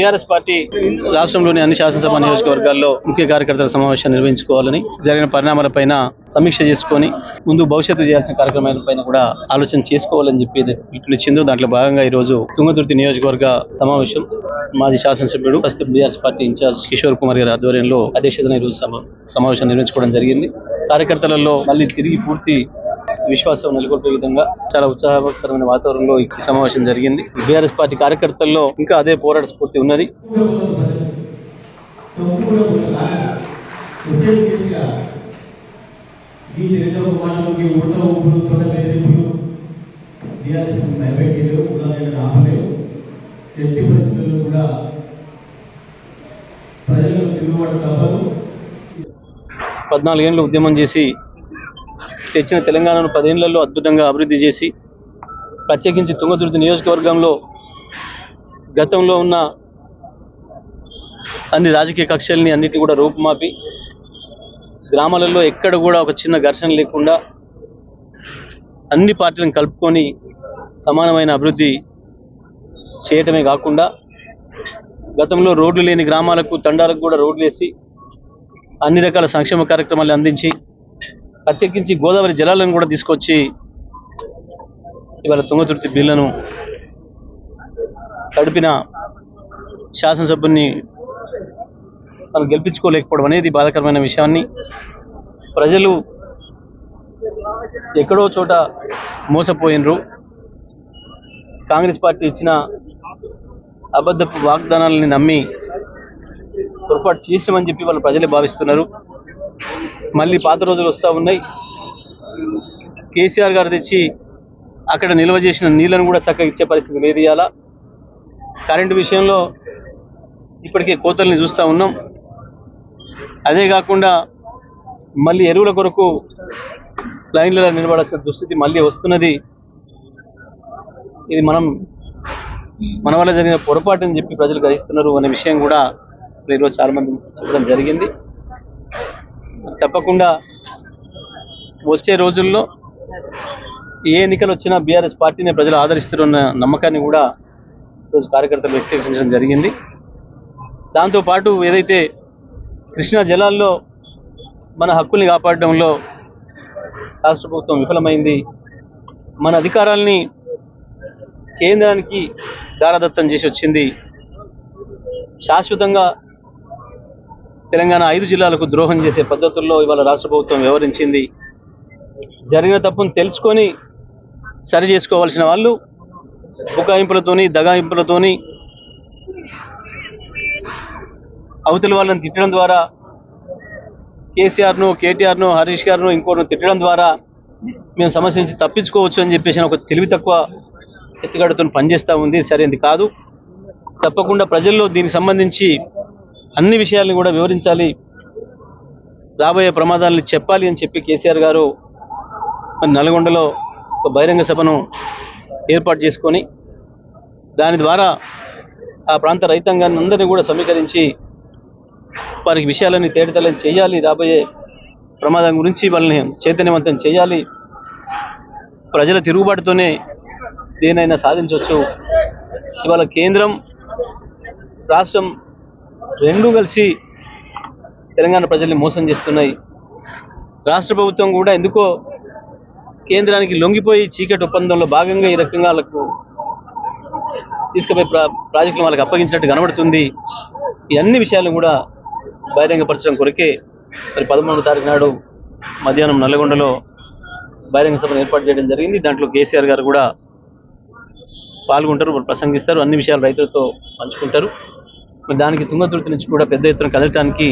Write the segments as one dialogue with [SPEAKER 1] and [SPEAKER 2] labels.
[SPEAKER 1] BRS party రాష్ట్రంలోని అన్ని శాసనసభ నియోజకవర్గాల్లో ముఖ్య కార్యకర్తల సమావేశం నిర్వహించుకోవాలని, జరిగిన పరిణామాలపైన సమీక్ష చేసుకొని ముందు భవిష్యత్తు చేయాల్సిన కార్యక్రమాలపైన కూడా ఆలోచన చేసుకోవాలని చెప్పి పిలుపునిచ్చిందో దాంట్లో భాగంగా ఈ రోజు తుంగతుర్తి నియోజకవర్గ సమావేశం మాజీ శాసనసభ్యుడు ప్రస్తుత బీఆర్ఎస్ పార్టీ ఇన్ఛార్జ్ కిషోర్ కుమార్ గారి ఆధ్వర్యంలో అధ్యక్షతన ఈ రోజు సమావేశం నిర్వహించుకోవడం జరిగింది. కార్యకర్తలలో మళ్ళీ తిరిగి పూర్తి విశ్వాసం నెలకొల్పే విధంగా చాలా ఉత్సాహకరమైన వాతావరణంలో ఈ సమావేశం జరిగింది. బీఆర్ఎస్ పార్టీ కార్యకర్తల్లో ఇంకా అదే పోరాట స్ఫూర్తి ఉన్నది. పద్నాలుగేళ్లు ఉద్యమం చేసి తెచ్చిన తెలంగాణను 10 ఏళ్లలో అద్భుతంగా అభివృద్ధి చేసి, ప్రత్యేకించి తుంగతుర్తి నియోజకవర్గంలో గతంలో ఉన్న అన్ని రాజకీయ కక్షల్ని అన్నిటి కూడా రూపుమాపి గ్రామాలలో ఎక్కడ కూడా ఒక చిన్న ఘర్షణ లేకుండా అన్ని పార్టీలను కలుపుకొని సమానమైన అభివృద్ధి చేయటమే కాకుండా గతంలో రోడ్లు లేని గ్రామాలకు తండాలకు కూడా రోడ్లు వేసి అన్ని రకాల సంక్షేమ కార్యక్రమాలు అందించి ప్రత్యేకించి గోదావరి జలాలను కూడా తీసుకొచ్చి ఇవాళ తుంగతుర్తి బిల్లును తడిపిన శాసనసభ్యుని మనం గెలిపించుకోలేకపోవడం అనేది బాధాకరమైన విషయాన్ని, ప్రజలు ఎక్కడో చోట మోసపోయినరు. కాంగ్రెస్ పార్టీ ఇచ్చిన అబద్ధపు వాగ్దానాలని నమ్మి పొరపాటు చేసామని చెప్పి వాళ్ళు ప్రజలే భావిస్తున్నారు. మళ్ళీ పాత రోజులు వస్తూ ఉన్నాయి. కేసీఆర్ గారు తెచ్చి అక్కడ నిల్వ చేసిన నీళ్లను కూడా చక్కగా ఇచ్చే పరిస్థితి లేదు. ఇవాళ కరెంటు విషయంలో ఇప్పటికే కోతల్ని చూస్తూ ఉన్నాం. అదే కాకుండా మళ్ళీ ఎరువుల కొరకు లైన్లలో నిలబడాల్సిన దుస్థితి మళ్ళీ వస్తున్నది. ఇది మన వల్ల జరిగిన పొరపాటు అని చెప్పి ప్రజలు గ్రహిస్తున్నారు అనే విషయం కూడా ఈరోజు చాలా మంది చెప్పడం జరిగింది. తప్పకుండా వచ్చే రోజుల్లో ఏ ఎన్నికలు వచ్చినా బీఆర్ఎస్ పార్టీని ప్రజలు ఆదరిస్తున్న నమ్మకాన్ని కూడా ఈరోజు కార్యకర్తలు వ్యక్తీకరించడం జరిగింది. దాంతోపాటు ఏదైతే కృష్ణా జలాల్లో మన హక్కుల్ని కాపాడడంలో రాష్ట్ర ప్రభుత్వం విఫలమైంది, మన అధికారాల్ని కేంద్రానికి దారాదత్తం చేసి వచ్చింది, శాశ్వతంగా తెలంగాణ 5 జిల్లాలకు ద్రోహం చేసే పద్ధతుల్లో ఇవాళ రాష్ట్ర ప్రభుత్వం వ్యవహరించింది. జరిగిన తప్పును తెలుసుకొని సరి చేసుకోవాల్సిన వాళ్ళు బుకాయింపులతోని దగాయింపులతోని అవతల వాళ్ళని తిట్టడం ద్వారా, కేసీఆర్ను కేటీఆర్ను హరీష్ గారును ఇంకోటి తిట్టడం ద్వారా మేము సమస్య నుంచి తప్పించుకోవచ్చు అని చెప్పేసి ఒక తెలివి తక్కువ ఎత్తుగడతో పనిచేస్తూ ఉంది. సరైనది కాదు. తప్పకుండా ప్రజల్లో దీనికి సంబంధించి అన్ని విషయాలను కూడా వివరించాలి, రాబోయే ప్రమాదాలను చెప్పాలి అని చెప్పి కేసీఆర్ గారు నల్గొండలో ఒక బహిరంగ సభను ఏర్పాటు చేసుకొని దాని ద్వారా ఆ ప్రాంత రైతాంగాన్ని అందరినీ కూడా సమీకరించి వారికి విషయాలని తేటతెల్లం చేయాలి, రాబోయే ప్రమాదం గురించి వాళ్ళని చైతన్యవంతం చేయాలి, ప్రజల తిరుగుబాటుతోనే దేనైనా సాధించవచ్చు. ఇవాళ కేంద్రం రాష్ట్రం రెండూ కలిసి తెలంగాణ ప్రజల్ని మోసం చేస్తున్నాయి. రాష్ట్ర ప్రభుత్వం కూడా ఎందుకో కేంద్రానికి లొంగిపోయి చీకటి ఒప్పందంలో భాగంగా ఈ రకంగా వాళ్ళకు తీసుకుపోయి ప్రాజెక్టులు వాళ్ళకి అప్పగించినట్టు కనబడుతుంది. ఈ అన్ని విషయాలను కూడా బహిరంగపరచడం కొరకే మరి 13వ తారీఖు నాడు మధ్యాహ్నం నల్లగొండలో బహిరంగ సభను ఏర్పాటు చేయడం జరిగింది. దాంట్లో కేసీఆర్ గారు కూడా పాల్గొంటారు, ప్రసంగిస్తారు, అన్ని విషయాలు రైతులతో పంచుకుంటారు. మరి దానికి తుంగతుర్తి నుంచి కూడా పెద్ద ఎత్తున కదలటానికి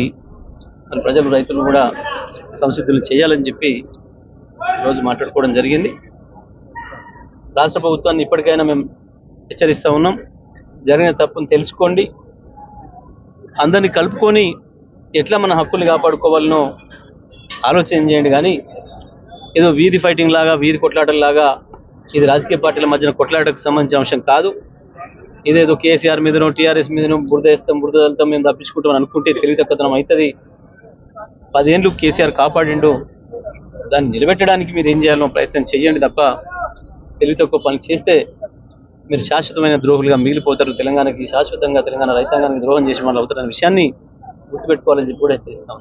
[SPEAKER 1] మరి ప్రజలు రైతులు కూడా సంసిద్ధులు చేయాలని చెప్పి ఈరోజు మాట్లాడుకోవడం జరిగింది. రాష్ట్ర ప్రభుత్వాన్ని ఇప్పటికైనా మేము హెచ్చరిస్తూ ఉన్నాం. జరిగిన తప్పును తెలుసుకోండి, అందరినీ కలుపుకొని ఎట్లా మన హక్కుల్ని కాపాడుకోవాలనో ఆలోచన చేయండి. కానీ ఏదో వీధి ఫైటింగ్ లాగా, వీధి కొట్లాటలాగా ఇది రాజకీయ పార్టీల మధ్యన కొట్లాటకు సంబంధించిన అంశం కాదు. ఇదేదో కేసీఆర్ మీదనో టీఆర్ఎస్ మీదనో బురద వేస్తాం, బురద వెళ్తాం, మేము తప్పించుకుంటాం అనుకుంటే తెలివి తక్కువతనం అవుతుంది. 10 ఏళ్ళు కేసీఆర్ కాపాడిండు, దాన్ని నిలబెట్టడానికి మీరు ఏం చేయాలో ప్రయత్నం చేయండి తప్ప తెలివి తక్కువ పనులు చేస్తే మీరు శాశ్వతమైన ద్రోహులుగా మిగిలిపోతారు, తెలంగాణకి శాశ్వతంగా తెలంగాణ రైతాంగానికి ద్రోహం చేసిన వాళ్ళు అవుతారనే విషయాన్ని గుర్తుపెట్టుకోవాలని చెప్పి కూడా హెచ్చరిస్తాం.